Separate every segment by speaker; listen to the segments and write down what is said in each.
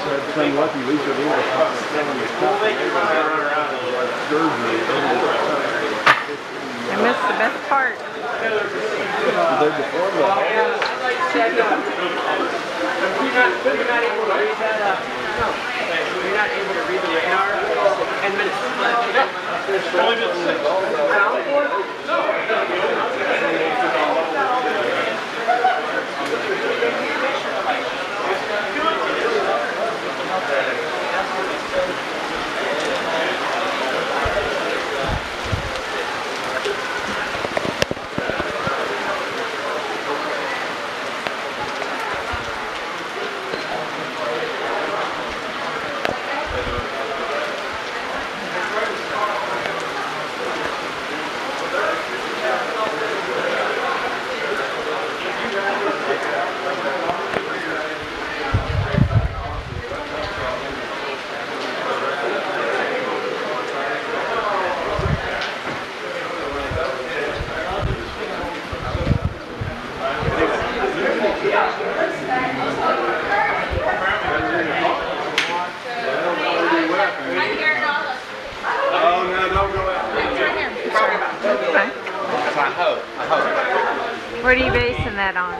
Speaker 1: Some lucky Lisa Lee was selling the cup.
Speaker 2: I missed the best part.
Speaker 1: They're deformed.
Speaker 3: You're not able to read that. No. You're not able to read the radar. 10 minutes. Only been 6.
Speaker 2: What are you basing that on?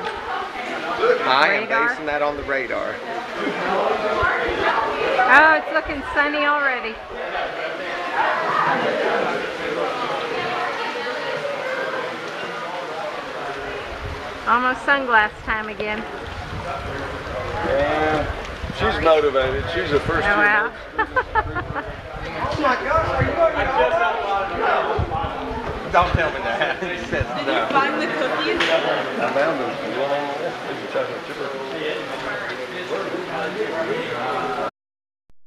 Speaker 4: I am basing that on the radar.
Speaker 2: Oh, it's looking sunny already. Almost sunglass time again.
Speaker 1: Yeah, she's motivated. She's the first
Speaker 2: Oh, wow.
Speaker 1: Oh my gosh, are you going to
Speaker 4: Don't tell me that. He says no.
Speaker 5: Did you find the cookies?
Speaker 1: I found them.